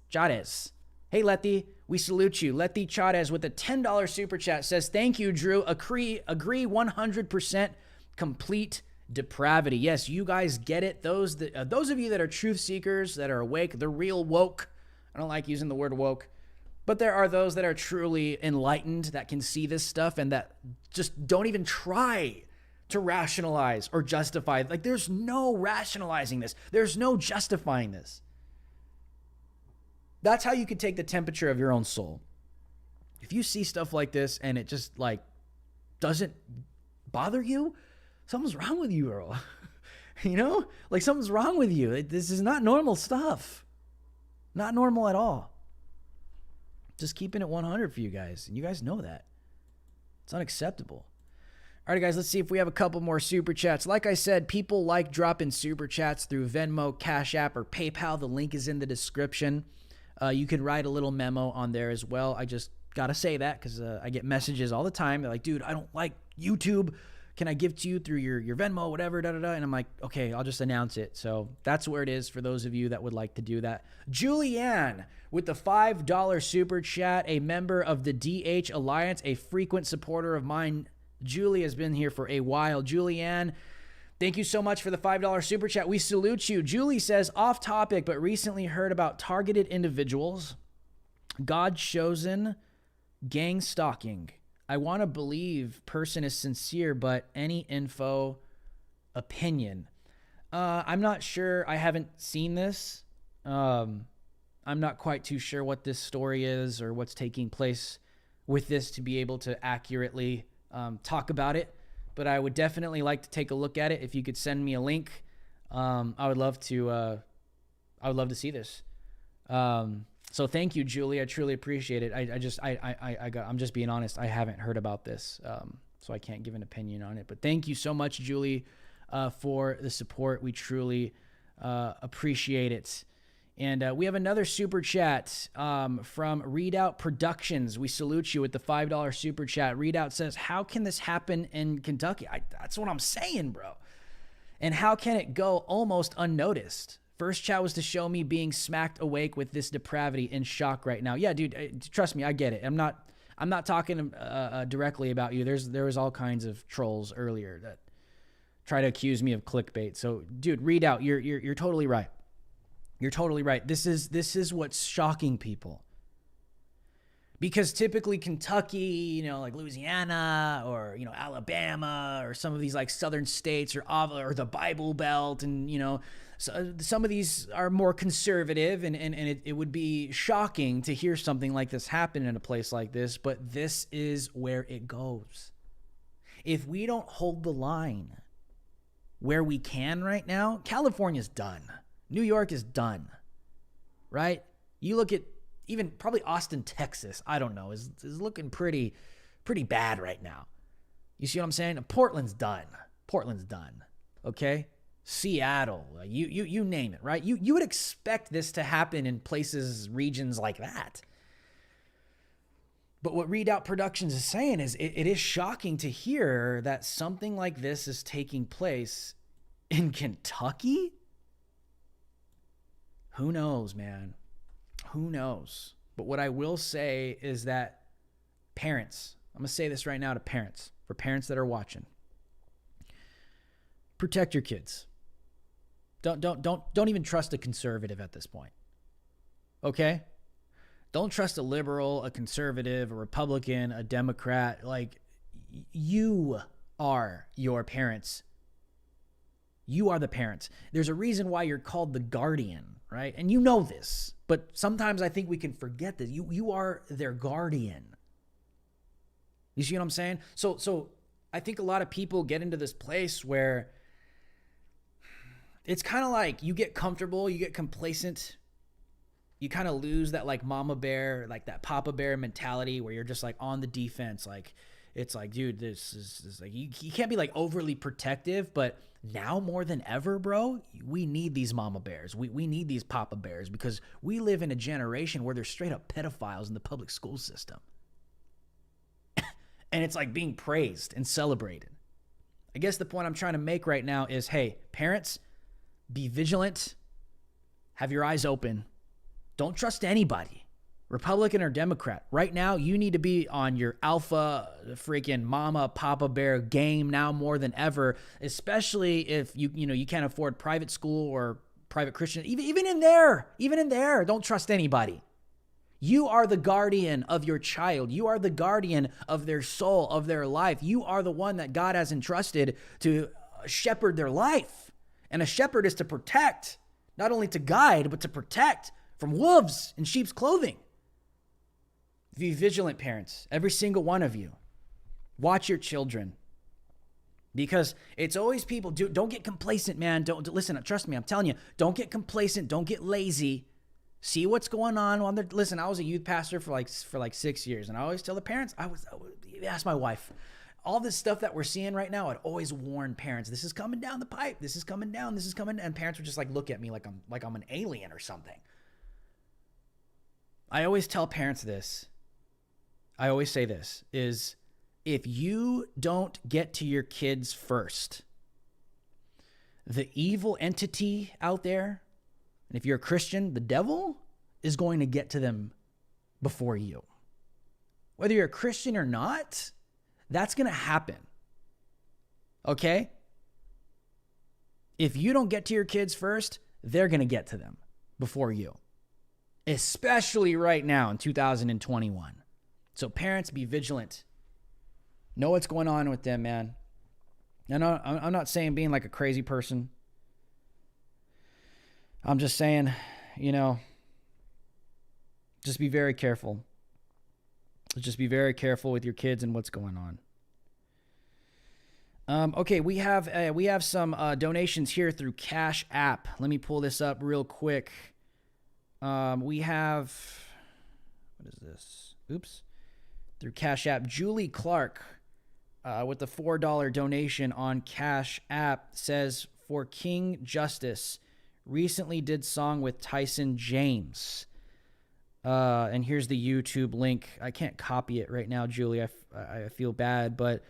Chavez. Hey, Letty, we salute you. Letty Chavez with a $10 super chat says, thank you, Drew. Agree 100% complete depravity. Yes, you guys get it. Those of you that are truth seekers, that are awake, the real woke. I don't like using the word woke, but there are those that are truly enlightened that can see this stuff and that just don't even try to rationalize or justify. Like, there's no rationalizing this. There's no justifying this. That's how you could take the temperature of your own soul. If you see stuff like this and it just like doesn't bother you, something's wrong with you, girl. You know, like something's wrong with you. This is not normal stuff. Not normal at all. Just keeping it 100 for you guys. And you guys know that. It's unacceptable. All right, guys, let's see if we have a couple more super chats. Like I said, people like dropping super chats through Venmo, Cash App, or PayPal. The link is in the description. You can write a little memo on there as well. I just got to say that because I get messages all the time. They're like, dude, I don't like YouTube. Can I give to you through your Venmo, whatever, da-da-da? And I'm like, okay, I'll just announce it. So that's where it is for those of you that would like to do that. Julianne with the $5 super chat, a member of the DH Alliance, a frequent supporter of mine. Julie has been here for a while. Julianne, thank you so much for the $5 super chat. We salute you. Julie says, off topic, but recently heard about targeted individuals, God-chosen gang stalking. I want to believe person is sincere, but any info, opinion. I'm not sure. I haven't seen this. I'm not quite too sure what this story is or what's taking place with this to be able to accurately talk about it. But I would definitely like to take a look at it. If you could send me a link, I would love to. I would love to see this. So thank you, Julie. I truly appreciate it. I'm just being honest. I haven't heard about this, so I can't give an opinion on it. But thank you so much, Julie, for the support. We truly appreciate it. And we have another super chat from Readout Productions. We salute you with the $5 super chat. Readout says, how can this happen in Kentucky? That's what I'm saying, bro. And how can it go almost unnoticed? First chat was to show me being smacked awake with this depravity, in shock right now. Yeah, dude, trust me, I get it. I'm not talking directly about you. There was all kinds of trolls earlier that try to accuse me of clickbait. So, dude, Readout, you're totally right. You're totally right. This is what's shocking people. Because typically Kentucky, like Louisiana or, Alabama or some of these like southern states or the Bible Belt and, so some of these are more conservative and it would be shocking to hear something like this happen in a place like this, but this is where it goes. If we don't hold the line where we can right now, California's done. New York is done, right? You look at even probably Austin, Texas, I don't know, is looking pretty bad right now. You see what I'm saying? Portland's done. Okay? Seattle, you name it, right? You would expect this to happen in places, regions like that. But what Readout Productions is saying is it is shocking to hear that something like this is taking place in Kentucky. Who knows, man? Who knows? But what I will say is that parents, I'm going to say this right now to parents, for parents that are watching, protect your kids. Don't even trust a conservative at this point. Okay? Don't trust a liberal, a conservative, a Republican, a Democrat. Like, you are your parents. You are the parents. There's a reason why you're called the guardian, right? And you know this, but sometimes I think we can forget that you are their guardian. You see what I'm saying? So I think a lot of people get into this place where it's kind of like you get comfortable, you get complacent, you kind of lose that like mama bear, like that papa bear mentality where you're just like on the defense. Like, it's like, dude, this is like, you can't be like overly protective, but now more than ever, bro, we need these mama bears. We need these papa bears because we live in a generation where there's straight up pedophiles in the public school system. And it's like being praised and celebrated. I guess the point I'm trying to make right now is, hey, parents, be vigilant. Have your eyes open. Don't trust anybody, Republican or Democrat. Right now, you need to be on your alpha freaking mama papa bear game now more than ever, especially if you can't afford private school or private Christian. Even in there, don't trust anybody. You are the guardian of your child. You are the guardian of their soul, of their life. You are the one that God has entrusted to shepherd their life. And a shepherd is to protect, not only to guide, but to protect from wolves in sheep's clothing. Be vigilant, parents, every single one of you. Watch your children. Because it's always people, don't get complacent, man. Don't listen, trust me, I'm telling you, don't get complacent, don't get lazy. See what's going on while they're, listen, I was a youth pastor for like 6 years, and I always tell the parents, I would ask my wife, all this stuff that we're seeing right now, I'd always warn parents, this is coming down the pipe, this is coming down, and parents would just like look at me like I'm an alien or something. I always tell parents this. I always say this, is if you don't get to your kids first, the evil entity out there, and if you're a Christian, the devil is going to get to them before you. Whether you're a Christian or not, that's going to happen. Okay? If you don't get to your kids first, they're going to get to them before you. Especially right now in 2021. So parents, be vigilant. Know what's going on with them, man. And I'm not saying being like a crazy person. I'm just saying, you know, just be very careful. Just be very careful with your kids and what's going on. Okay, we have some donations here through Cash App. Let me pull this up real quick. We have, what is this? Oops. Through Cash App, Julie Clark with the $4 donation on Cash App says, for King Justice, recently did song with Tyson James. And here's the YouTube link. I can't copy it right now, Julie. I feel bad, but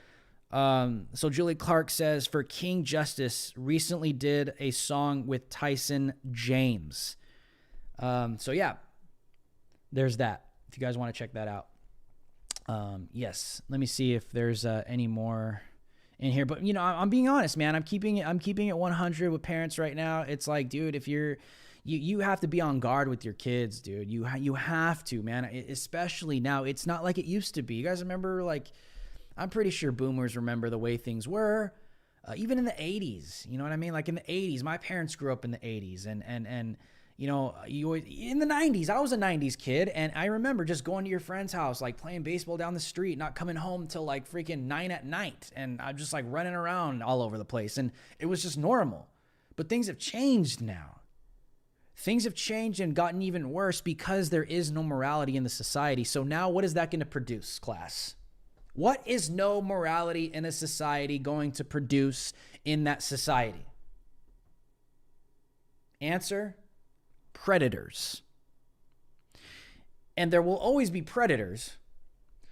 so Julie Clark says, for King Justice, recently did a song with Tyson James. So yeah, there's that. If you guys want to check that out. Yes, let me see if there's any more in here. But you know, I'm being honest, man. I'm keeping it 100 with parents right now. It's like, dude, if you have to be on guard with your kids, dude. You have to, man. Especially now, it's not like it used to be. You guys remember, like, I'm pretty sure boomers remember the way things were, even in the 80s. You know what I mean? Like in the 80s, my parents grew up in the 80s, and you know, in the 90s, I was a 90s kid, and I remember just going to your friend's house, like playing baseball down the street, not coming home till like freaking 9 at night, and I'm just like running around all over the place, and it was just normal. But things have changed now. Things have changed and gotten even worse because there is no morality in the society. So now what is that going to produce, class? What is no morality in a society going to produce in that society? Answer: predators. And there will always be predators,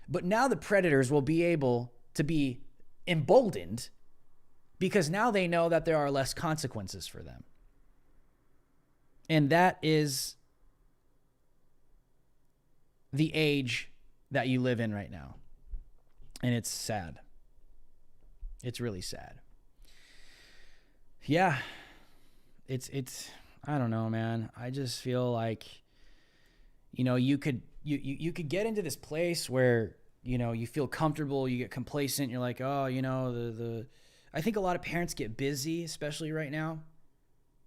but now the predators will be able to be emboldened because now they know that there are less consequences for them. And that is the age that you live in right now. And it's sad. It's really sad. Yeah. It's I don't know, man. I just feel like, you know, you could get into this place where, you know, you feel comfortable, you get complacent, you're like, oh, you know, I think a lot of parents get busy, especially right now,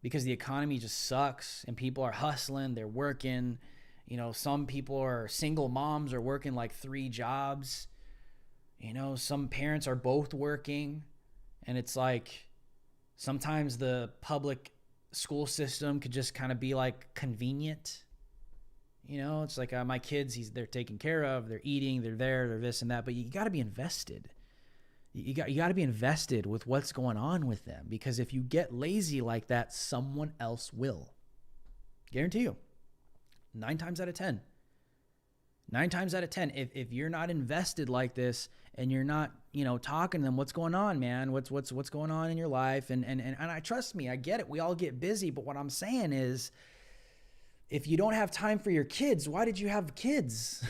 because the economy just sucks and people are hustling, they're working. You know, some people are single moms are working like 3 jobs. You know, some parents are both working, and it's like sometimes the public school system could just kind of be like convenient. You know, it's like my kids, they're taken care of, they're eating, they're this and that, but you got to be invested. You got to be invested with what's going on with them, because if you get lazy like that, someone else will. Guarantee you. 9 times out of 10. 9 times out of 10, if you're not invested like this and you're not, you know, talking to them, what's going on, man? What's going on in your life? And I trust me, I get it. We all get busy, but what I'm saying is, if you don't have time for your kids, why did you have kids?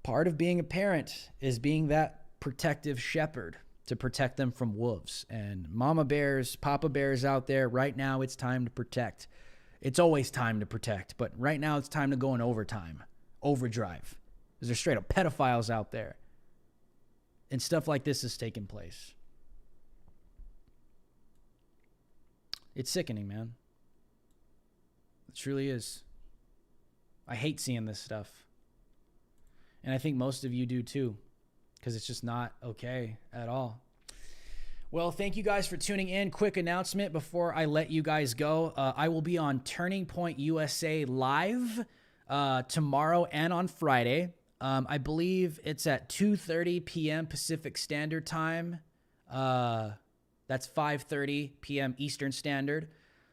Part of being a parent is being that protective shepherd to protect them from wolves. And mama bears, papa bears out there, right now it's time to protect. It's always time to protect, but right now it's time to go in overdrive, because there's straight up pedophiles out there. And stuff like this is taking place. It's sickening, man. It truly is. I hate seeing this stuff. And I think most of you do too, because it's just not okay at all. Well, thank you guys for tuning in. Quick announcement before I let you guys go. I will be on Turning Point USA Live tomorrow and on Friday. I believe it's at 2:30 p.m. Pacific Standard Time. That's 5:30 p.m. Eastern Standard.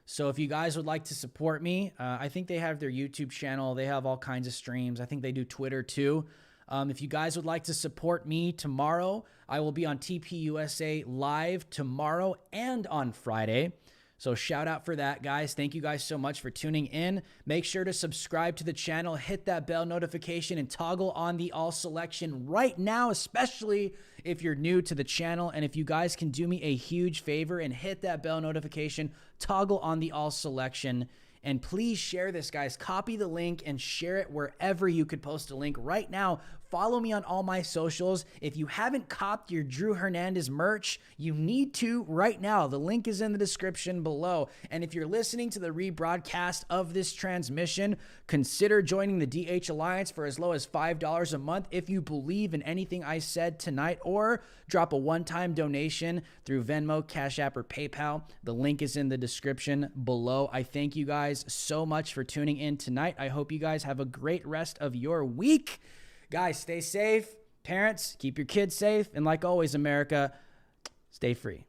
So if you guys would like to support me, I think they have their YouTube channel. They have all kinds of streams. I think they do Twitter too. If you guys would like to support me tomorrow, I will be on TPUSA Live tomorrow and on Friday. So shout out for that, guys. Thank you guys so much for tuning in. Make sure to subscribe to the channel, hit that bell notification, and toggle on the all selection right now, especially if you're new to the channel. And if you guys can do me a huge favor and hit that bell notification, toggle on the all selection. And please share this, guys. Copy the link and share it wherever you could post a link right now Follow me on all my socials. If you haven't copped your Drew Hernandez merch, you need to right now. The link is in the description below. And if you're listening to the rebroadcast of this transmission, consider joining the DH Alliance for as low as $5 a month if you believe in anything I said tonight, or drop a one-time donation through Venmo, Cash App, or PayPal. The link is in the description below. I thank you guys so much for tuning in tonight. I hope you guys have a great rest of your week. Guys, stay safe. Parents, keep your kids safe. And like always, America, stay free.